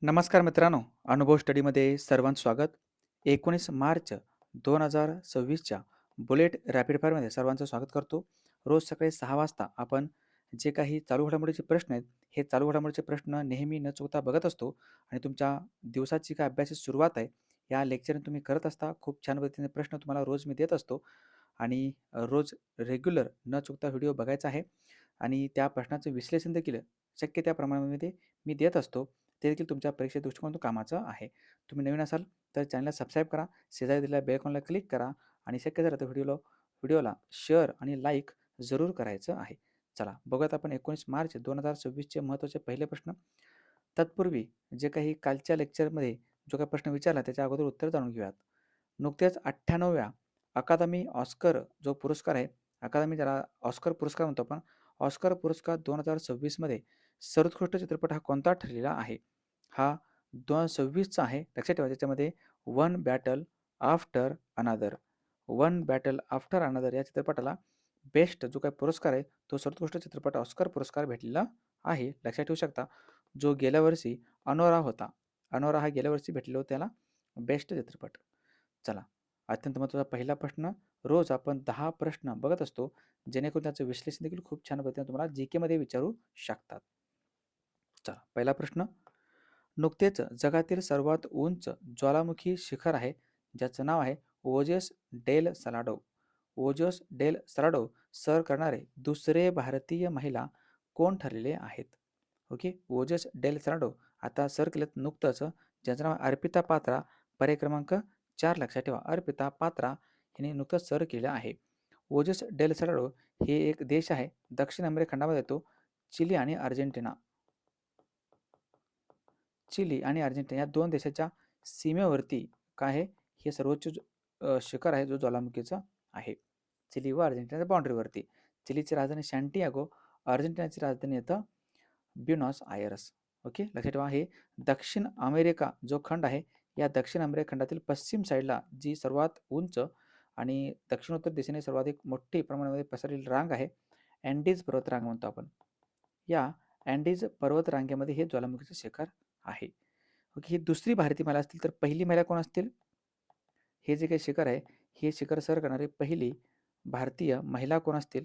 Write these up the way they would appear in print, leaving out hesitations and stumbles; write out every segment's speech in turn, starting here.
नमस्कार मित्रांनो, अनुभव स्टडीमध्ये सर्वांचं स्वागत. 19 मार्च 2026च्या बुलेट रॅपिड फायरमध्ये सर्वांचं स्वागत करतो. रोज सकाळी 6 वाजता आपण जे काही चालू घडामोडीचे प्रश्न आहेत, हे चालू घडामोडीचे प्रश्न नेहमी न चुकता बघत असतो आणि तुमच्या दिवसाची काय अभ्यासाची सुरुवात आहे, या लेक्चरने तुम्ही करत असता. खूप छान पद्धतीने प्रश्न तुम्हाला रोज मी देत असतो आणि रोज रेग्युलर न चुकता व्हिडिओ बघायचा आहे आणि त्या प्रश्नाचं विश्लेषण देखील शक्य त्या प्रमाणामध्ये मी देत असतो. ते देखील तुमच्या परीक्षे दृष्टिकोनातून कामाचं आहे. तुम्ही नवीन असाल तर चॅनलला सबस्क्राईब करा, शेजारी दिलेल्या बेल आयकॉनला क्लिक करा आणि शक्य झालं तर व्हिडिओला शेअर आणि लाईक जरूर करायचं आहे. चला बघूयात आपण 19 मार्च 2026चे महत्त्वाचे पहिले प्रश्न. तत्पूर्वी जे काही कालच्या लेक्चरमध्ये जो काही प्रश्न विचारला त्याच्या अगोदर उत्तर जाणून घेऊयात. नुकत्याच 98व्या अकादमी ऑस्कर जो पुरस्कार आहे, अकादमी ज्याला ऑस्कर पुरस्कार म्हणतो आपण, ऑस्कर पुरस्कार 2026 मध्ये सर्वोत्कृष्ट चित्रपट हा कोणता ठरलेला आहे? हा 2026चा आहे. लक्षात ठेवा त्याच्यामध्ये वन बॅटल आफ्टर अनादर, वन बॅटल आफ्टर अनादर या चित्रपटाला बेस्ट जो काही पुरस्कार आहे तो सर्वोत्कृष्ट चित्रपट ऑस्कर पुरस्कार भेटलेला आहे. लक्षात ठेवू शकता. जो गेल्या वर्षी अनोरा होता. अनोरा हा गेल्या वर्षी भेटलेला होता त्याला बेस्ट चित्रपट. चला, अत्यंत महत्त्वाचा पहिला प्रश्न. रोज आपण 10 प्रश्न बघत असतो, जेणेकरून त्याचं विश्लेषण देखील खूप छान पद्धतीने तुम्हाला जी मध्ये विचारू शकतात. चला, पहिला प्रश्न. नुकतेच जगातील सर्वात उंच ज्वालामुखी शिखर आहे, ज्याचं नाव आहे ओजस डेल सलाडो. ओजस डेल सलाडो सर करणारे दुसरे भारतीय महिला कोण ठरलेले आहेत? ओके, ओजस डेल सलाडो आता सर केलेत नुकतंच, ज्याचं नाव अर्पिता पात्रा. पर्याय क्रमांक 4 लक्षात ठेवा. अर्पिता पात्रा हिने नुकतंच सर केलं आहे. ओजस डेल सलाडो हे एक देश आहे, दक्षिण अमेरिका खंडामध्ये येतो. चिली आणि अर्जेंटिना. चिली आणि अर्जेंटिना या दोन देशाच्या सीमेवरती काय आहे, हे सर्वोच्च शिखर आहे जो ज्वालामुखीचा आहे. चिली व अर्जेंटिनाच्या बाउंड्रीवरती. चिलीची राजधानी शॅन्टियागो, अर्जेंटिनाची राजधानी येतं ब्युनॉस आयर्स. ओके, लक्षात ठेवा. हे दक्षिण अमेरिका जो खंड आहे, या दक्षिण अमेरिका खंडातील पश्चिम साईडला जी सर्वात उंच आणि दक्षिणोत्तर दिशेने सर्वाधिक मोठी प्रमाणामध्ये पसरलेली रांग आहे, अँडीज पर्वतरांग म्हणतो आपण. या अँडीज पर्वतरांगेमध्ये हे ज्वालामुखीचे शिखर आहे. ओके, ही दुसरी भारतीय महिला असतील तर पहिली महिला कोण असतील? हे जे काही शिखर आहे, हे शिखर सर करणारी पहिली भारतीय महिला कोण असतील?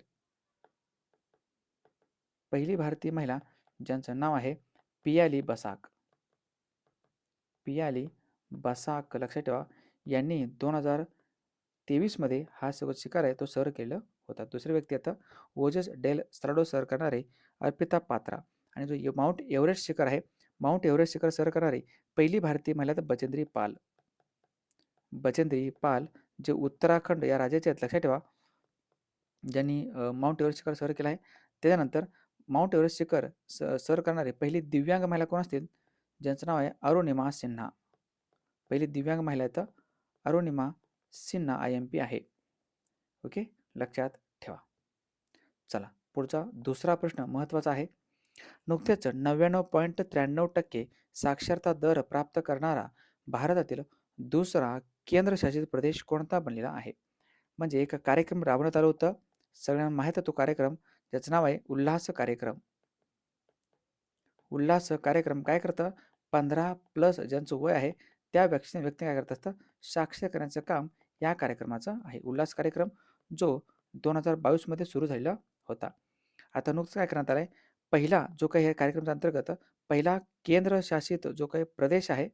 पहिली भारतीय महिला ज्यांचं नाव आहे पियाली बसाक. पियाली बसाक लक्षात ठेवा. यांनी 2023 मध्ये हा सगळं शिखर आहे तो सर केलं होता. दुसरी व्यक्ती आता ओजस डेल स्ट्राडो सर करणारे अर्पिता पात्रा. आणि जो माउंट एव्हरेस्ट शिखर आहे, माउंट एव्हरेस्ट शिखर सर करणारी पहिली भारतीय महिला तर बचेंद्री पाल. बचेंद्री पाल जे उत्तराखंड या राज्याचे आहेत. लक्षात ठेवा, ज्यांनी माउंट एव्हरेस्ट शिखर सर केला आहे. त्याच्यानंतर माउंट एव्हरेस्ट शिखर सर करणारे पहिली दिव्यांग महिला कोण असतील? ज्यांचं नाव आहे अरुणिमा सिन्हा. पहिली दिव्यांग महिला आहेत अरुणिमा सिन्हा IMP आहे. ओके, लक्षात ठेवा. चला, पुढचा दुसरा प्रश्न महत्त्वाचा आहे. नुकतेच 99.93% साक्षरता दर प्राप्त करणारा भारतातील दुसरा केंद्रशासित प्रदेश कोणता बनलेला आहे? म्हणजे एक कार्यक्रम राबवण्यात आलं होतं, सगळ्यांना माहीत आहे तो कार्यक्रम, ज्याचं नाव आहे उल्हास कार्यक्रम. उल्हास कार्यक्रम काय करतं? 15+ ज्यांचं वय आहे त्या व्यक्ती काय करत असतं? साक्षर करण्याचं काम या कार्यक्रमाचं आहे. उल्हास कार्यक्रम जो 2022 मध्ये सुरू झालेला होता. आता नुकतंच काय करण्यात आलंय, पहिला जो काही या कार्यक्रमाच्या अंतर्गत पहिला केंद्रशासित जो काही प्रदेश आहे,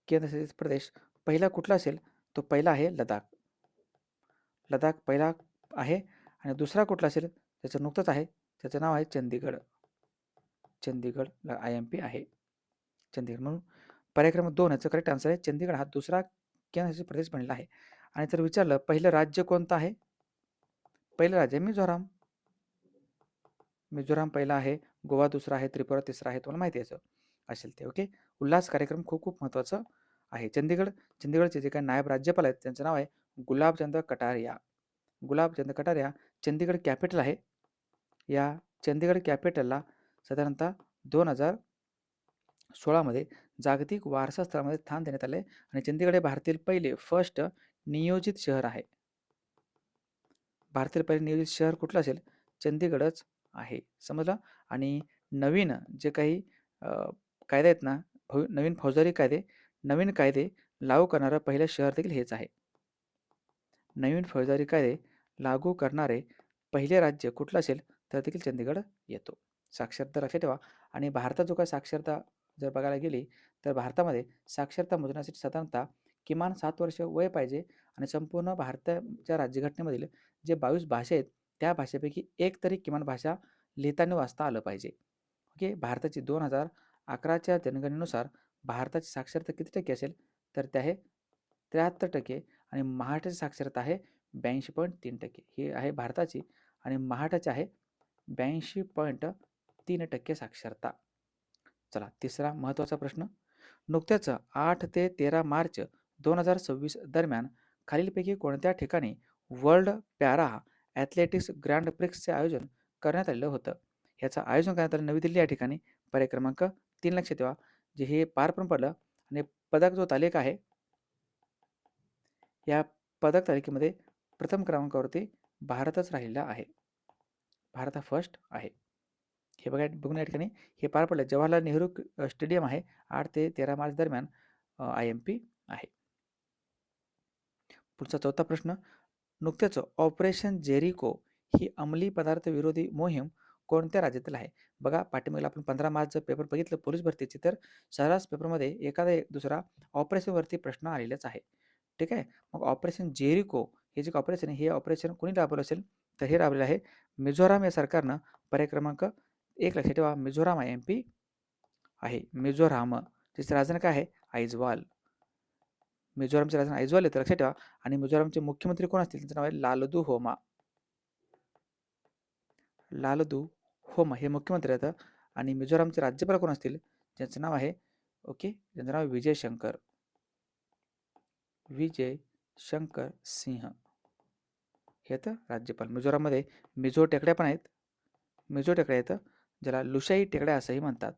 केंद्रशासित प्रदेश पहिला कुठला असेल? तो पहिला आहे लडाख. लडाख पहिला आहे. आणि दुसरा कुठला असेल? त्याचं नुकतंच आहे, त्याचं नाव आहे चंदीगड. चंदीगड IMP आहे. चंदीगड म्हणून पर्याय क्रमांक 2 याचं करेक्ट आन्सर आहे. चंदीगड हा दुसरा केंद्रशासित प्रदेश बनलेला आहे. आणि जर विचारलं पहिलं राज्य कोणतं आहे? पहिलं राज्य मिझोराम. मिझोराम पहिला आहे, गोवा दुसरा आहे, त्रिपुरा तिसरा आहे. तुम्हाला माहिती आहे असेल ते. ओके, उल्हास कार्यक्रम खूप खूप महत्त्वाचं आहे. चंदीगडचे जे काही नायब राज्यपाल आहेत त्यांचं नाव आहे गुलाबचंद कटारिया. गुलाबचंद कटारिया चंदीगड कॅपिटल आहे. या चंदीगड कॅपिटलला साधारणतः 2016 मध्ये जागतिक वारसा स्थळामध्ये स्थान देण्यात आले आणि चंदीगड हे भारतातील पहिले फर्स्ट नियोजित शहर आहे. भारतातील पहिले नियोजित शहर कुठलं असेल? चंदीगडच आहे. समजलं? आणि नवीन जे काही अ, कायदे आहेत ना, नवीन फौजदारी कायदे, नवीन कायदे लागू करणारं पहिलं शहर देखील हेच आहे. नवीन फौजदारी कायदे लागू करणारे पहिले राज्य कुठलं असेल तर देखील चंदीगड येतो. साक्षरता लक्षात ठेवा. आणि भारतात जो काही साक्षरता जर बघायला गेली तर भारतामध्ये साक्षरता मोजण्यासाठी साधारणतः किमान 7 वर्ष वय पाहिजे आणि संपूर्ण भारताच्या राज्यघटनेमधील जे 22 भाषा आहेत त्या भाषेपैकी एक तरी किमान भाषा लिहिता आणि वाचता आलं पाहिजे. ओके. भारताची 2011च्या जनगणनेनुसार भारताची साक्षरता किती टक्के असेल तर ते आहे 73% आणि महाराष्ट्राची साक्षरता आहे 82.3%. ही आहे भारताची आणि महाराष्ट्राची आहे 82.3% साक्षरता. चला तिसरा महत्त्वाचा प्रश्न. नुकत्याच 8 ते 13 मार्च 2026 दरम्यान खालीलपैकी कोणत्या ठिकाणी वर्ल्ड पॅरा ॲथलेटिक्स ग्रँड प्रिक्सचे आयोजन करण्यात आलेलं होतं? ह्याचं आयोजन करण्यात आलं नवी दिल्ली या ठिकाणी. पर्याय क्रमांक 3 लक्षात ठेवा. जे हे पार पण पडलं आणि पदक जो तालिका आहे या पदक तालिकेमध्ये प्रथम क्रमांकावरती भारतच राहिलेला आहे. भारत हा फर्स्ट आहे. हे बघून या ठिकाणी हे पार पडलं. जवाहरलाल नेहरू स्टेडियम आहे. 8 ते 13 मार्च दरम्यान IMP आहे. पुढचा चौथा प्रश्न. नुकत्याच ऑपरेशन जेरिको ही अंमली पदार्थ विरोधी मोहीम कोणत्या राज्यातील आहे? बघा पाठीमागेला आपण 15 मार्चचं पेपर बघितलं पोलीस भरतीचे, तर सर्रास पेपरमध्ये एखादा एक दुसरा ऑपरेशनवरती प्रश्न आलेलाच आहे. ठीक आहे. मग ऑपरेशन जेरिको हे जे ऑपरेशन आहे हे ऑपरेशन कोणी राबवलं असेल तर हे राबवलेलं आहे मिझोराम या सरकारनं. पर्याय क्रमांक 1 लक्षात ठेवा. मिझोराम IMP आहे. मिझोराम त्याची राजधानी काय आहे? आयझवाल. मिझोरामचे राजधानी आयझवाल येतं लक्षात ठेवा. आणि मिझोरामचे मुख्यमंत्री कोण असतील त्यांचं नाव आहे लालदू होमा. लालदू होमा हे मुख्यमंत्री आहेत. आणि मिझोरामचे राज्यपाल कोण असतील ज्यांचं नाव आहे ज्यांचं नाव आहे विजय शंकर. विजय शंकर सिंह हे तर राज्यपाल. मिझोराममध्ये मिझो टेकड्या पण आहेत. मिझो टेकड्या आहेत ज्याला लुशाई टेकड्या असंही म्हणतात.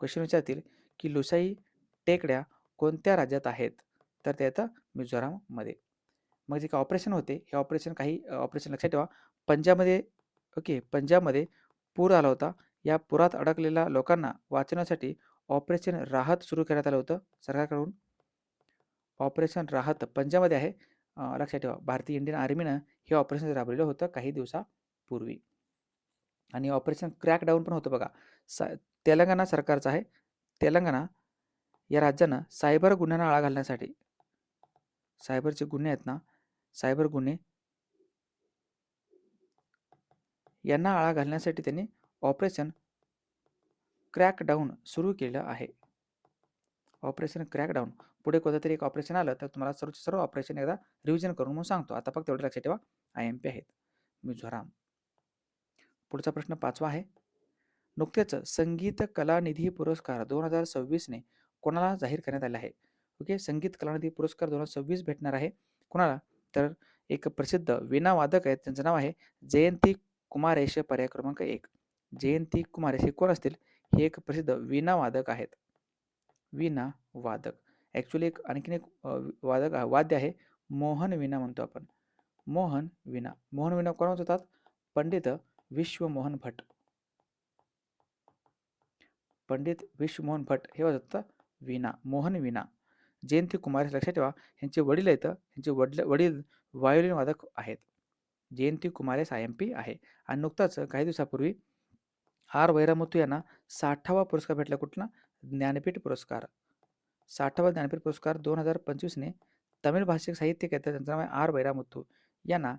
क्वेश्चन विचारतील की लुशाई टेकड्या कोणत्या राज्यात आहेत तर ते येतं मिझोराममध्ये. मग जे काही ऑपरेशन होते हे ऑपरेशन काही ऑपरेशन लक्षात ठेवा. पंजाबमध्ये पंजाबमध्ये पूर आला होता. या पुरात अडकलेल्या लोकांना वाचवण्यासाठी ऑपरेशन राहत सुरू करण्यात आलं होतं सरकारकडून. ऑपरेशन राहत पंजाबमध्ये आहे. लक्षात ठेवा. भारतीय इंडियन आर्मीनं हे ऑपरेशन राबवलेलं होतं काही दिवसापूर्वी. आणि ऑपरेशन क्रॅकडाऊन पण होतं बघा. तेलंगणा सरकारचं आहे. तेलंगणा या राज्यानं सायबर गुन्ह्यांना आळा घालण्यासाठी सायबरचे गुन्हे आहेत ना, सायबर गुन्हे यांना आळा घालण्यासाठी त्यांनी ऑपरेशन क्रॅकडाऊन सुरू केलं आहे. Operation crackdown. पुढे कोणतं तरी एक ऑपरेशन आलं तर तुम्हाला सर्व ऑपरेशन एकदा रिव्हिजन करून मग सांगतो. आता फक्त एवढं लक्षात ठेवा. IMP आहेत मिझोराम. पुढचा प्रश्न 5वा आहे. नुकतेच संगीत कलानिधी पुरस्कार 2026ने कोणाला जाहीर करण्यात आले आहे? संगीत कलानिधी पुरस्कार 2026 भेटणार आहे कोणाला? तर एक प्रसिद्ध वीणा वादक आहेत त्यांचं नाव आहे जयंती कुमारेश. पर्याय क्रमांक 1. जयंती कुमारेश हे कोण असतील? हे एक प्रसिद्ध वीणा वादक आहेत. वीणा वादक. ॲक्च्युली एक आणखीन एक वाद्य आहे मोहन वीणा म्हणतो आपण. मोहन वीणा. मोहन वीणा कोण वाजवतात? पंडित विश्वमोहन भट. पंडित विश्वमोहन भट हे वाजवतात वीणा, मोहन वीणा. जयंती कुमार लक्षात ठेवा. ह्यांचे वडील आहेत. ह्यांचे वडील व्हायोलिन वादक आहेत. जयंती कुमारेस IMP आहे. आणि नुकताच काही दिवसापूर्वी वैरामुथू यांना 60वा पुरस्कार भेटला. कुठला? ज्ञानपीठ पुरस्कार. 60वा ज्ञानपीठ पुरस्कार 2025ने तमिळ भाषिक साहित्यिक आहेत त्यांचं नाव आहे वैरामुथू यांना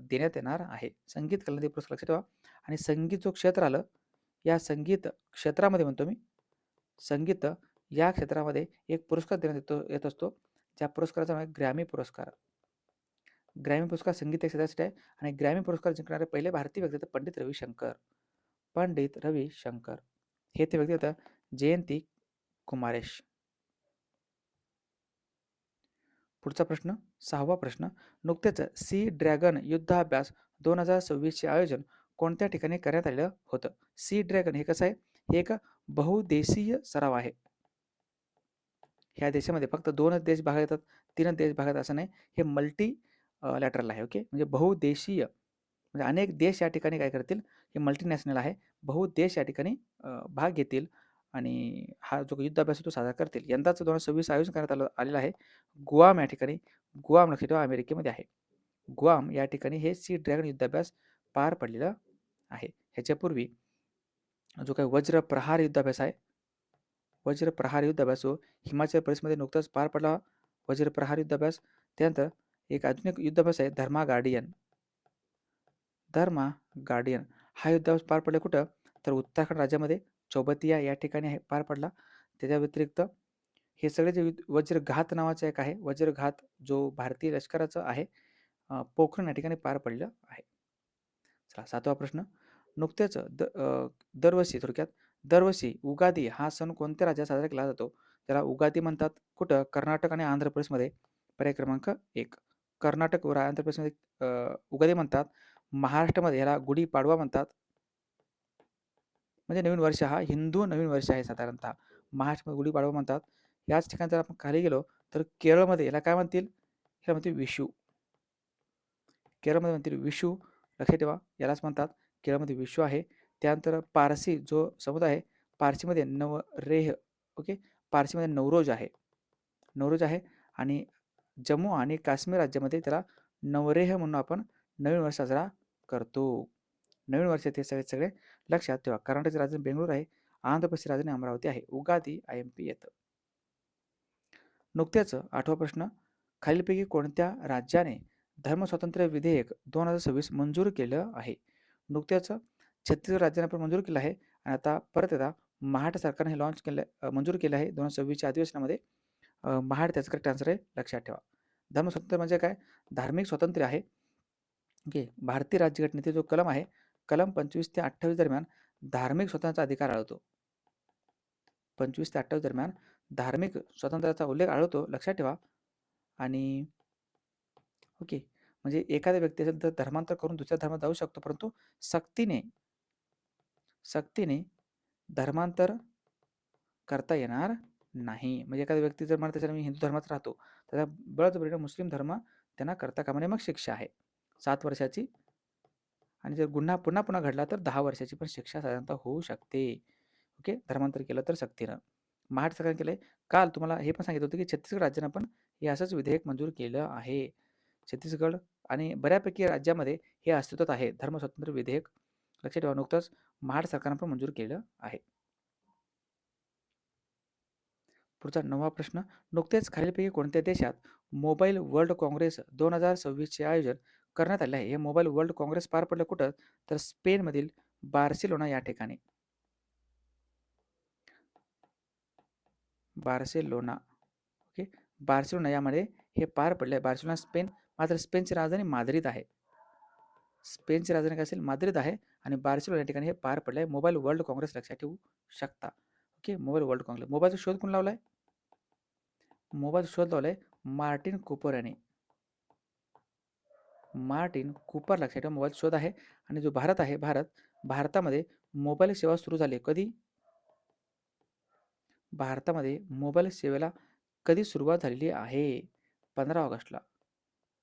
देण्यात येणार आहे. संगीत कलानिधी पुरस्कार लक्षात ठेवा. आणि संगीत जो क्षेत्र आलं या संगीत क्षेत्रामध्ये म्हणतो मी, संगीत या क्षेत्रामध्ये एक पुरस्कार देण्यात येत असतो. ज्या पुरस्काराचं नाव आहे ग्रॅमी पुरस्कार. ग्रॅमी पुरस्कार संगीत या क्षेत्रासाठी आहे. आणि ग्रॅमी पुरस्कार जिंकणारे पहिले भारतीय व्यक्ती होते पंडित रविशंकर. पंडित रविशंकर हे ते व्यक्ती होतं. जयंती कुमारेश. पुढचा प्रश्न 6वा प्रश्न. नुकतेच सी ड्रॅगन युद्धाभ्यास 2026चे आयोजन कोणत्या ठिकाणी करण्यात आलेलं होतं? सी ड्रॅगन हे कसं आहे? हे एक बहुदेशीय सराव आहे. ह्या देशामध्ये फक्त 2च देश भाग येतात, 3च देश भाग येतात असं नाही. हे मल्टी लॅटरल आहे. म्हणजे बहुदेशीय म्हणजे अनेक देश या ठिकाणी काय करतील हे मल्टीनॅशनल आहे. बहुदेश या ठिकाणी भाग घेतील आणि हा जो युद्धाभ्यास आहे तो साजरा करतील. यंदाचं 2026 आयोजन करण्यात आलेलं आहे. गुआम या ठिकाणी. गुआम लक्षात ठेवा अमेरिकेमध्ये आहे. गुआम या ठिकाणी हे सी ड्रॅगन युद्धाभ्यास पार पडलेला आहे. ह्याच्यापूर्वी जो काही वज्र प्रहार युद्धाभ्यास आहे, वज्र प्रहार युद्धाभ्यास जो हिमाचल प्रदेशमध्ये नुकताच पार पडला वज्र प्रहार युद्धाभ्यास. त्यानंतर एक अजून एक युद्धाभ्यास आहे धर्मा गार्डियन. धर्मा गार्डियन हा युद्धाभ्यास पार पडला कुठं तर उत्तराखंड राज्यामध्ये चौबतिया या ठिकाणी आहे पार पडला. त्याच्या व्यतिरिक्त हे सगळे जे वज्रघात नावाचं एक आहे, वज्रघात जो भारतीय लष्कराचं आहे, पोखरण या ठिकाणी पार पडलं आहे. चला 7वा प्रश्न. नुकतेच दरवर्षी थोडक्यात दरवर्षी उगादी हा सण कोणत्या राज्यात साजरा केला जातो? त्याला उगादी म्हणतात कुठं? कर्नाटक आणि आंध्र प्रदेशमध्ये. पर्याय क्रमांक 1. कर्नाटक व आंध्र प्रदेशमध्ये उगादी म्हणतात. महाराष्ट्रामध्ये याला गुढीपाडवा म्हणतात. म्हणजे नवीन वर्ष हा हिंदू नवीन वर्ष आहे साधारणतः. महाराष्ट्रामध्ये गुढीपाडवा म्हणतात. याच ठिकाणी जर आपण खाली गेलो तर केरळमध्ये याला काय म्हणतील? याला म्हणतील विशू. केरळमध्ये म्हणतील विशू. लक्षात ठेवा यालाच म्हणतात. केरळमध्ये विशू आहे. त्यानंतर पारसी जो समुदाय आहे पारसीमध्ये नवरेह. ओके, पारसीमध्ये नवरोज आहे. नवरोज आहे आणि जम्मू आणि काश्मीर राज्यामध्ये त्याला नवरेह म्हणून आपण नवीन वर्ष साजरा करतो. नवीन वर्ष ते सगळे लक्षात ठेवा. कर्नाटकची राजधानी बेंगळूर आहे. आंध्र प्रदेशची राजधानी अमरावती आहे. उगादी IMP येतं. नुकतेच 8वा प्रश्न. खालीलपैकी कोणत्या राज्याने धर्मस्वातंत्र्य विधेयक 2026 मंजूर केलं आहे? नुकत्याच छत्तीसगड राज्याने पण मंजूर केलं आहे आणि आता परत एकदा महाराष्ट्र सरकारने हे लॉन्च केलं मंजूर केलं आहे 2026च्या अधिवेशनामध्ये. महाड त्याचं करेक्ट आन्सर आहे, लक्षात ठेवा. धर्मस्वातंत्र्य म्हणजे काय? धार्मिक स्वातंत्र्य आहे. ओके, भारतीय राज्यघटनेतील जो कलम आहे कलम 25 ते 28 दरम्यान धार्मिक स्वातंत्र्याचा अधिकार आढळतो. 25 ते 28 दरम्यान धार्मिक स्वातंत्र्याचा उल्लेख आढळतो, लक्षात ठेवा. आणि ओके, म्हणजे एखाद्या व्यक्ती असेल तर धर्मांतर करून दुसऱ्या धर्मात जाऊ शकतो, परंतु सक्तीने सक्तीने धर्मांतर करता येणार नाही. म्हणजे एखादा व्यक्ती जर म्हणत त्याच्याने मी हिंदू धर्मात राहतो, त्याचा बळजबरीने मुस्लिम धर्म त्यांना करता कामा नये, मग शिक्षा आहे 7 वर्षाची. आणि जर गुन्हा पुन्हा पुन्हा घडला तर 10 वर्षाची पण शिक्षा साधारणतः होऊ शकते. ओके, धर्मांतर केलं तर सक्तीनं. महाराष्ट्र सरकारने केलंय. काल तुम्हाला हे पण सांगितलं होतं की छत्तीसगड राज्यानं पण हे असंच विधेयक मंजूर केलं आहे. छत्तीसगड आणि बऱ्यापैकी राज्यामध्ये हे अस्तित्वात आहे धर्मस्वातंत्र्य विधेयक. लक्षात ठेवा नुकतंच महाराष्ट्र सरकारनं पण मंजूर केलं आहे. पुढचा 9वा प्रश्न. नुकतेच खालीलपैकी कोणत्या देशात मोबाईल वर्ल्ड काँग्रेस 2026चे आयोजन करण्यात आले आहे? हे मोबाईल वर्ल्ड काँग्रेस पार पडलं कुठं तर स्पेनमधील बार्सिलोना या ठिकाणी. बार्सेलोना. ओके, बार्सिलोना यामध्ये हे पार पडले. Barcelona Spain. मात्र स्पेनची राजधानी माद्रिद आहे. स्पेनची राजधानी काय असेल? माद्रिद आहे आणि बार्सिलोना या ठिकाणी हे पार पडले आहे. मोबाईल वर्ल्ड काँग्रेस लक्षात ठेवू शकता. Okay, mobile world Congress. मोबाईलचा शोध कोण लावलाय? मोबाईल शोध लावलाय मार्टिन कूपर यांनी. मार्टिन कूपर लक्षात ठेवा मोबाईल शोध आहे. आणि जो भारत आहे भारतामध्ये मोबाईल सेवा सुरू झाली कधी? भारतामध्ये मोबाईल सेवेला कधी सुरुवात झालेली आहे? 15 ऑगस्टला.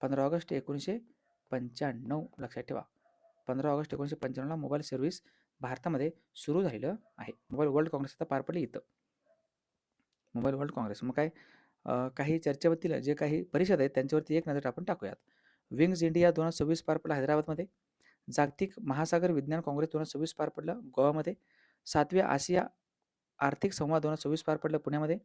15 ऑगस्ट 1995 लक्षात ठेवा. 15 ऑगस्ट 1995ला मोबाईल सर्व्हिस भारतामध्ये सुरू झालेलं आहे. मोबाईल वर्ल्ड काँग्रेस आता पार पडली इथं. Mobile world Congress. मग काय काही चर्चेवरती जे काही परिषद आहेत त्यांच्यावरती एक नजर आपण टाकूयात. विंग्स इंडिया 2026 पार पडला हैदराबादमध्ये. जागतिक महासागर विज्ञान काँग्रेस 2026 पार पडलं गोवामध्ये. 7वे आशिया आर्थिक संवाद 2026 पार पडलं पुण्यामध्ये.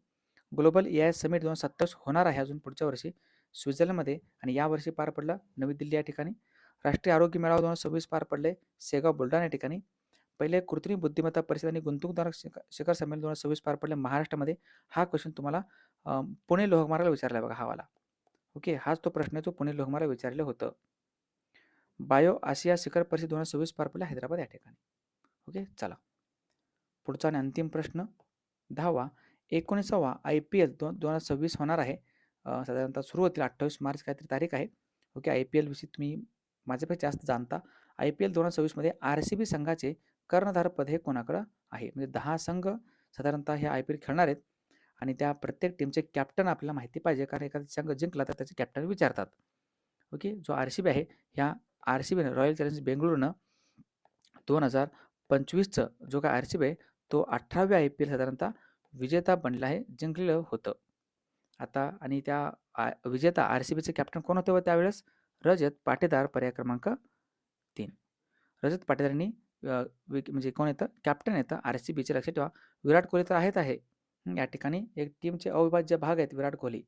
ग्लोबल AI समिट 2027 होणार आहे अजून पुढच्या वर्षी स्वित्झर्लंडमध्ये आणि यावर्षी पार पडला नवी दिल्ली या ठिकाणी. राष्ट्रीय आरोग्य मेळावा 2026 पार पडले शेगाव बुलढाणा या ठिकाणी. पहिले कृत्रिम बुद्धिमत्ता परिषद आणि गुंतवणूकदार शिखर संमेलन 2026 पार पडले महाराष्ट्रामध्ये. हा क्वेश्चन तुम्हाला पुणे लोहमार्गाला विचारला बघा हा वाला. ओके, हाच तो प्रश्न आहे जो पुणे लोहमार्गाला विचारलं होतं. बायो आशिया शिखर परिषद 2026 पार पडला हैदराबाद या ठिकाणी. ओके, चला पुढचा आणि अंतिम प्रश्न 10वा. 19वा IPL 2026 होणार आहे. साधारणतः सुरू होतील 28 मार्च काहीतरी तारीख आहे. ओके, IPL विषयी तुम्ही माझ्यापेक्षा जास्त जाणता. IPL 2026मध्ये RCB संघाचे कर्णधारपद हे कोणाकडं आहे? म्हणजे 10 संघ साधारणतः हे IPL खेळणार आहेत आणि त्या प्रत्येक टीमचे कॅप्टन आपल्याला माहिती पाहिजे, कारण एखादा संघ जिंकला तर त्याचे कॅप्टन विचारतात. ओके, जो RCB आहे ह्या RCBने रॉयल चॅलेंजर्स बेंगळुरूनं 2025चं जो काय RCB आहे तो 18व्या IPL साधारणतः विजेता बनलेला आहे, जिंकलेलं होतं. आता आणि त्या विजेता RCBचे कॅप्टन कोण होते व त्यावेळेस? रजत पाटीदार, पर्याय क्रमांक 3. रजत पाटीदार यांनी म्हणजे कोण येतं? कॅप्टन येतं RCBचे. लक्षात ठेवा. विराट कोहली तर आहे. या ठिकाणी एक टीमचे अविभाज्य भाग आहेत विराट कोहली.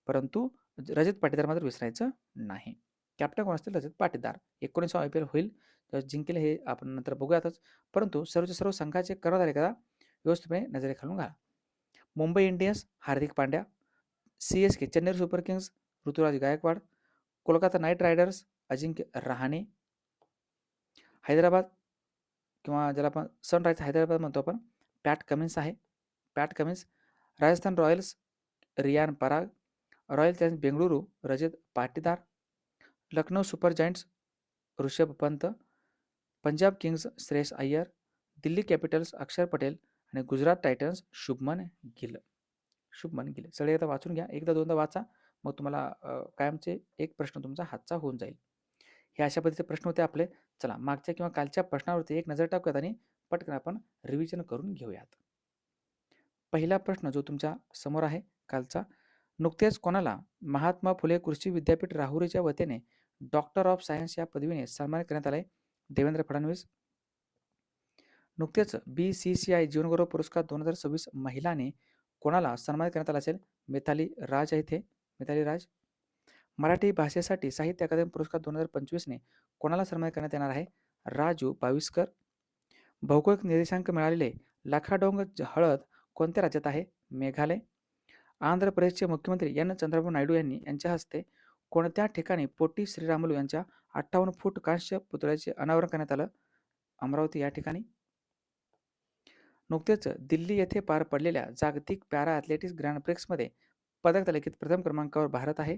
परंतु रजत पाटीदार मात्र विसरायचं नाही. कॅप्टन कोण असतील? रजत पाटीदार. 19वा IPL होईल. तर जिंकेल हे आपण नंतर बघूयातच. परंतु सर्वच्या सर्व संघाचे कर्णधार एखादा व्यवस्थितपणे नजरेखालून घाला. Mumbai Indians Hardik Pandya, CSK Chennai Super Kings Ruturaj Gaikwad, Kolkata Knight Riders Ajinkya Rahane, Hyderabad किंवा ज्याला आपण सनरायझर्स हैदराबाद म्हणतो आपण, पॅट कमिन्स आहे. Pat Cummins. Rajasthan Royals Riyan Parag, Royal Challengers Bengaluru Rajat Patidar, Lucknow Super Giants Rishabh Pant, Punjab Kings Shreyas Iyer, Delhi Capitals Akshar Patel आणि गुजरात टायटन्स शुभमन गिल. शुभमन गिल. सगळे एकदा वाचून घ्या. एकदा दोनदा वाचा. मग तुम्हाला कायमचे एक प्रश्न तुमचा हातचा होऊन जाईल. हे अशा पद्धतीचे प्रश्न होते आपले. चला मागच्या किंवा कालच्या प्रश्नावरती एक नजर टाकूयात आणि पटकन आपण रिव्हिजन करून घेऊयात. पहिला प्रश्न जो तुमच्या समोर आहे कालचा, नुकतेच कोणाला महात्मा फुले कृषी विद्यापीठ राहुरीच्या वतीने डॉक्टर ऑफ सायन्स या पदवीने सन्मानित करण्यात आले? देवेंद्र फडणवीस. नुकतेच BCCI जीवनगौरव पुरस्कार 2026 महिलाने कोणाला सन्मानित करण्यात आला असेल? मिताली राज आहे इथे. मिताली राज. मराठी भाषेसाठी साहित्य अकादमी पुरस्कार 2025ने कोणाला सन्मानित करण्यात येणार आहे? राजू बाविस्कर. भौगोलिक निर्देशांक मिळालेले लाखाडोंग हळद कोणत्या राज्यात आहे? मेघालय. आंध्र प्रदेशचे मुख्यमंत्री चंद्रबाबू नायडू यांनी यांच्या हस्ते कोणत्या ठिकाणी पोटी श्रीरामुलू यांच्या 58 फूट कांस्य पुतळ्याचे अनावरण करण्यात आलं? अमरावती या ठिकाणी. नुकतेच दिल्ली येथे पार पडलेल्या जागतिक पॅरा ॲथलेटिक्स ग्रँड प्रिक्समध्ये पदक तालिकेत प्रथम क्रमांकावर भारत आहे.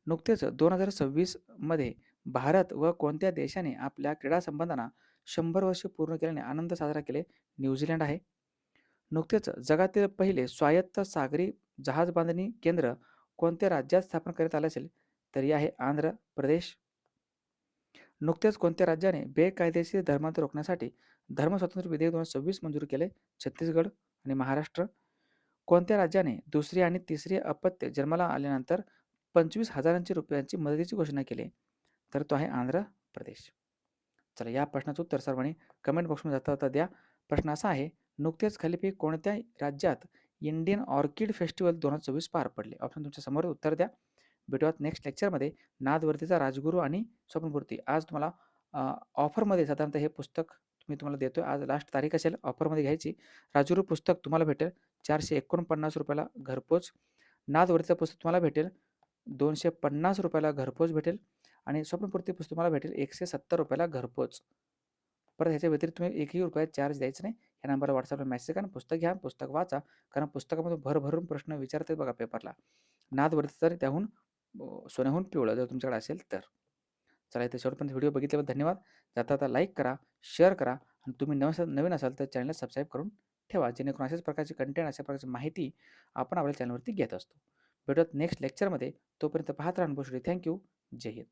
नुकतेच 2026 मध्ये भारत व कोणत्या देशाने आपल्या क्रीडा संबंधांना 100 वर्षे पूर्ण केल्याने आनंद साजरा केले? न्यूझीलंड आहे. नुकतेच जगातील पहिले स्वायत्त सागरी जहाज बांधणी केंद्र कोणत्या राज्यात स्थापन करण्यात आले असेल? तर आहे आंध्र प्रदेश. नुकतेच कोणत्या राज्याने बेकायदेशीर धर्मांतर रोखण्यासाठी धर्मस्वातंत्र्य विधेयक 2026 मंजूर केले? छत्तीसगड आणि महाराष्ट्र. कोणत्या राज्याने दुसरी आणि तिसरी अपत्य जन्माला आल्यानंतर 25,000 रुपयांची मदतीची घोषणा केली? तर तो आहे आंध्र प्रदेश. चला या प्रश्नाचं उत्तर सर्वांनी कमेंट बॉक्समध्ये जाता जाता द्या. प्रश्न असा आहे, नुकतेच खालीपैकी कोणत्या राज्यात इंडियन ऑर्किड फेस्टिवल 2024 पार पडले? ऑप्शन तुमच्या समोर उत्तर द्या. भेटूयात नेक्स्ट लेक्चरमध्ये. नादवर्तीचा राजगुरू आणि स्वप्नपूर्ती. आज तुम्हाला ऑफरमध्ये साधारणतः हे पुस्तक मी तुम्हाला देतोय. आज लास्ट तारीख असेल ऑफरमध्ये घ्यायची. राजगुरू पुस्तक तुम्हाला भेटेल 449 रुपयाला घरपोच. नादवर्तीचं पुस्तक तुम्हाला भेटेल 250 रुपयाला घरपोच भेटेल आणि स्वप्नपूर्ती पुस्तक तुम्हाला भेटेल 170 रुपयाला घरपोच. परत ह्याच्या व्यतिरिक्त तुम्ही एकही रुपयात चार्ज द्यायचं नाही. ह्या नंबरला व्हॉट्सअपला मेसेज करा, पुस्तक घ्या, पुस्तक वाचा. कारण पुस्तकामधून भरभरून प्रश्न विचारतात बघा पेपरला. नादवरती तर त्याहून सोन्याहून पिवळं जर तुमच्याकडे असेल तर. चला इथे शेवटपर्यंत व्हिडिओ बघितल्याबद्दल धन्यवाद. जाता जाता लाईक करा, शेअर करा आणि तुम्ही नवीन असाल तर चॅनलला सबस्क्राईब करून ठेवा, जेणेकरून अशाच प्रकारची कंटेंट, अशा प्रकारची माहिती आपण आपल्या चॅनलवरती घेत असतो. भेटूयात नेक्स्ट लेक्चरमध्ये. तोपर्यंत पाहत राहा अनुभव. थँक्यू. जय हिंद.